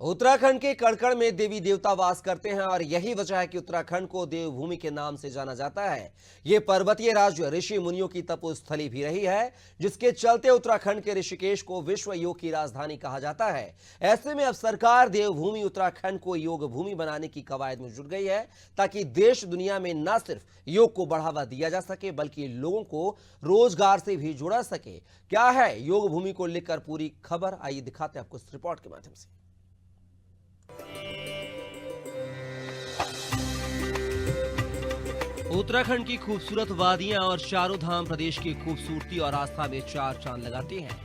उत्तराखंड के कड़कड़ में देवी देवता वास करते हैं और यही वजह है कि उत्तराखंड को देवभूमि के नाम से जाना जाता है। ये पर्वतीय राज्य ऋषि मुनियों की तपोस्थली भी रही है, जिसके चलते उत्तराखंड के ऋषिकेश को विश्व योग की राजधानी कहा जाता है। ऐसे में अब सरकार देवभूमि उत्तराखंड को योग भूमि बनाने की कवायद में जुट गई है, ताकि देश दुनिया में न सिर्फ योग को बढ़ावा दिया जा सके बल्कि लोगों को रोजगार से भी जोड़ा सके। क्या है योग भूमि को लेकर पूरी खबर, आइए दिखाते हैं आपको इस रिपोर्ट के माध्यम से। उत्तराखंड की खूबसूरत वादियां और चारों धाम प्रदेश की खूबसूरती और आस्था में चार चांद लगाते हैं।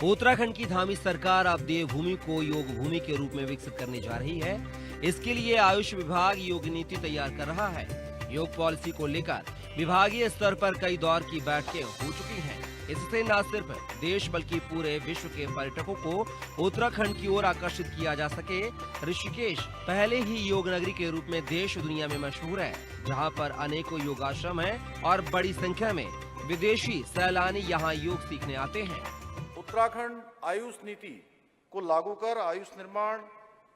उत्तराखंड की धामी सरकार अब देवभूमि को योग भूमि के रूप में विकसित करने जा रही है। इसके लिए आयुष विभाग योग नीति तैयार कर रहा है। योग पॉलिसी को लेकर विभागीय स्तर पर कई दौर की बैठकें हो चुकी हैं। इससे न सिर्फ देश बल्कि पूरे विश्व के पर्यटकों को उत्तराखंड की ओर आकर्षित किया जा सके। ऋषिकेश पहले ही योग नगरी के रूप में देश दुनिया में मशहूर है, जहां पर अनेकों योगाश्रम हैं और बड़ी संख्या में विदेशी सैलानी यहां योग सीखने आते हैं। उत्तराखंड आयुष नीति को लागू कर आयुष निर्माण,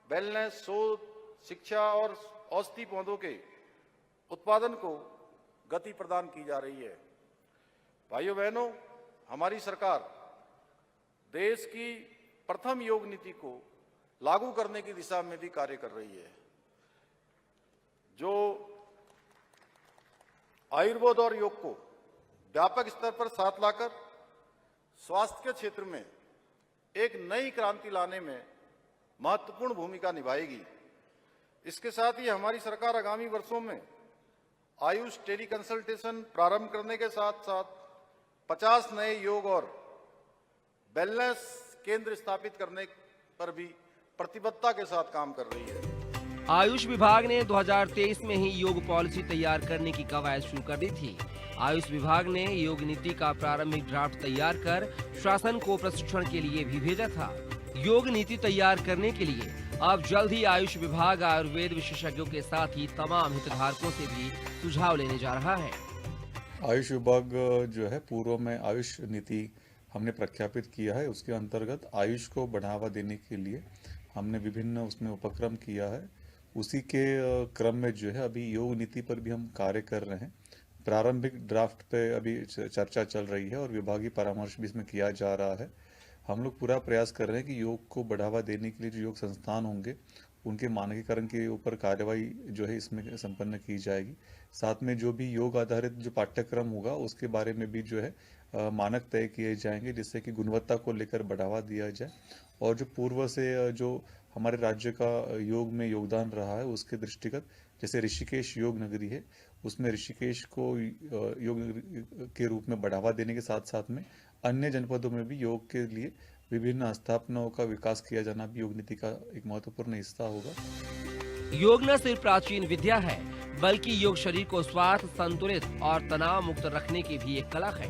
वेलनेस, शोध, शिक्षा और औषधि पौधों के उत्पादन को गति प्रदान की जा रही है। भाइयों बहनों, हमारी सरकार देश की प्रथम योग नीति को लागू करने की दिशा में भी कार्य कर रही है, जो आयुर्वेद और योग को व्यापक स्तर पर साथ लाकर स्वास्थ्य के क्षेत्र में एक नई क्रांति लाने में महत्वपूर्ण भूमिका निभाएगी। इसके साथ ही हमारी सरकार आगामी वर्षों में आयुष टेली कंसल्टेशन प्रारंभ करने के साथ साथ 50 नए योग और वेलनेस केंद्र स्थापित करने पर भी प्रतिबद्धता के साथ काम कर रही है। आयुष विभाग ने 2023 में ही योग पॉलिसी तैयार करने की कवायद शुरू कर दी थी। आयुष विभाग ने योग नीति का प्रारंभिक ड्राफ्ट तैयार कर शासन को प्रशिक्षण के लिए भी भेजा था। योग नीति तैयार करने के लिए अब जल्द ही आयुष विभाग आयुर्वेद विशेषज्ञों के साथ ही तमाम हितधारकों से भी सुझाव लेने जा रहा है। आयुष विभाग जो है पूर्व में आयुष नीति हमने प्रख्यापित किया है। उसके अंतर्गत आयुष को बढ़ावा देने के लिए हमने विभिन्न उसमें उपक्रम किया है। उसी के क्रम में जो है अभी योग नीति पर भी हम कार्य कर रहे हैं। प्रारंभिक ड्राफ्ट पे अभी चर्चा चल रही है और विभागीय परामर्श भी इसमें किया जा रहा है। हम लोग पूरा प्रयास कर रहे हैं कि योग को बढ़ावा देने के लिए जो योग संस्थान होंगे उनके मानकीकरण के ऊपर कार्रवाई जो है इसमें संपन्न की जाएगी। साथ में जो भी योग आधारित जो पाठ्यक्रम होगा उसके बारे में भी जो है मानक तय किए जाएंगे, जिससे कि गुणवत्ता को लेकर बढ़ावा दिया जाए। और जो पूर्व से जो हमारे राज्य का योग में योगदान रहा है उसके दृष्टिगत, जैसे ऋषिकेश योग नगरी है, उसमें ऋषिकेश को योग नगरी के रूप में बढ़ावा देने के साथ साथ में अन्य जनपदों में भी योग के लिए विभिन्न स्थापनाओं का विकास किया जाना भी योग नीति का एक महत्वपूर्ण हिस्सा होगा। योग न सिर्फ प्राचीन विद्या है बल्कि योग शरीर को स्वास्थ्य, संतुलित और तनाव मुक्त रखने की भी एक कला है।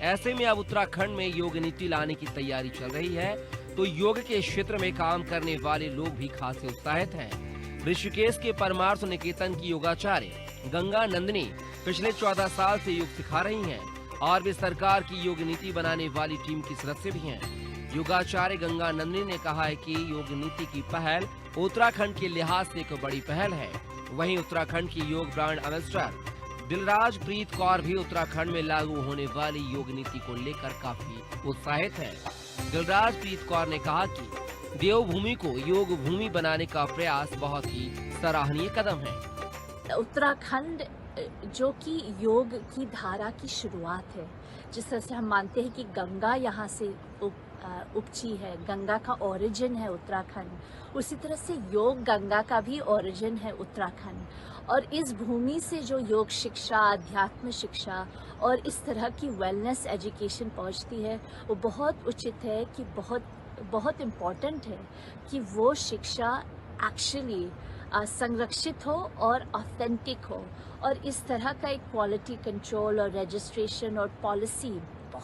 ऐसे में अब उत्तराखंड में योग नीति लाने की तैयारी चल रही है, तो योग के क्षेत्र में काम करने वाले लोग भी खासे उत्साहित हैं। ऋषिकेश के परमार्थ निकेतन की योगाचार्य गंगा नंदिनी पिछले 14 साल से योग सिखा रही हैं और वे सरकार की योग नीति बनाने वाली टीम की सदस्य भी हैं। योगाचार्य गंगा नंदिनी ने कहा है कि योग नीति की पहल उत्तराखंड के लिहाज से एक बड़ी पहल है। वहीं उत्तराखंड की योग ब्रांड एम्बेसडर दिलराज प्रीत कौर भी उत्तराखंड में लागू होने वाली योग नीति को लेकर काफी उत्साहित है। दिलराज प्रीत कौर ने कहा कि देवभूमि को योग भूमि बनाने का प्रयास बहुत ही सराहनीय कदम है। उत्तराखंड जो कि योग की धारा की शुरुआत है, जिस तरह से हम मानते हैं कि गंगा यहाँ से उपजी है, गंगा का ओरिजिन है उत्तराखंड, उसी तरह से योग गंगा का भी ओरिजिन है उत्तराखंड। और इस भूमि से जो योग शिक्षा, अध्यात्म शिक्षा और इस तरह की वेलनेस एजुकेशन पहुंचती है, वो बहुत उचित है कि बहुत इम्पोर्टेंट है कि वो शिक्षा एक्चुअली संरक्षित हो और ऑथेंटिक हो। और इस तरह का एक क्वालिटी कंट्रोल और रजिस्ट्रेशन और पॉलिसी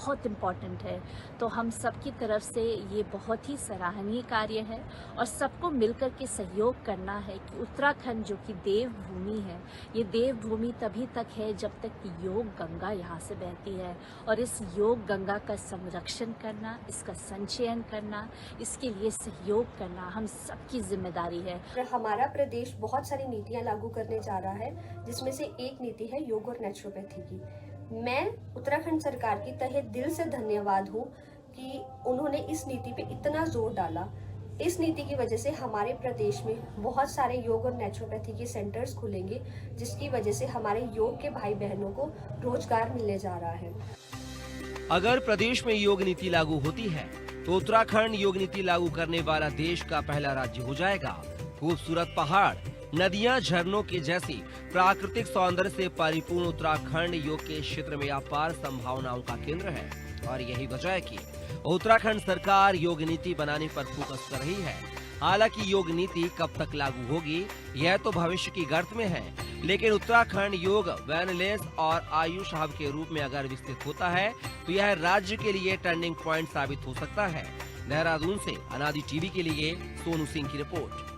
बहुत इम्पॉर्टेंट है। तो हम सबकी तरफ से ये बहुत ही सराहनीय कार्य है और सबको मिलकर के सहयोग करना है कि उत्तराखंड जो कि देवभूमि है, ये देवभूमि तभी तक है जब तक कि योग गंगा यहाँ से बहती है। और इस योग गंगा का संरक्षण करना, इसका संचयन करना, इसके लिए सहयोग करना हम सबकी जिम्मेदारी है। हमारा प्रदेश बहुत सारी नीतियां लागू करने जा रहा है, जिसमें से एक नीति है योग और नेचुरोपैथी की। मैं उत्तराखंड सरकार की तहे दिल से धन्यवाद हूँ कि उन्होंने इस नीति पे इतना जोर डाला। इस नीति की वजह से हमारे प्रदेश में बहुत सारे योग और नेचुरोपैथी के सेंटर्स खुलेंगे, जिसकी वजह से हमारे योग के भाई बहनों को रोजगार मिलने जा रहा है। अगर प्रदेश में योग नीति लागू होती है तो उत्तराखंड योग नीति लागू करने वाला देश का पहला राज्य हो जाएगा। खूबसूरत पहाड़, नदियां, झरनों के जैसी प्राकृतिक सौंदर्य से परिपूर्ण उत्तराखंड योग के क्षेत्र में अपार संभावनाओं का केंद्र है और यही वजह है कि उत्तराखंड सरकार योग नीति बनाने पर फोकस कर रही है। हालांकि योग नीति कब तक लागू होगी यह तो भविष्य की गर्त में है, लेकिन उत्तराखंड योग वेलनेस और आयुष हब के रूप में अगर विकसित होता है तो यह राज्य के लिए टर्निंग पॉइंट साबित हो सकता है। देहरादून से अनादि टीवी के लिए सोनू सिंह की रिपोर्ट।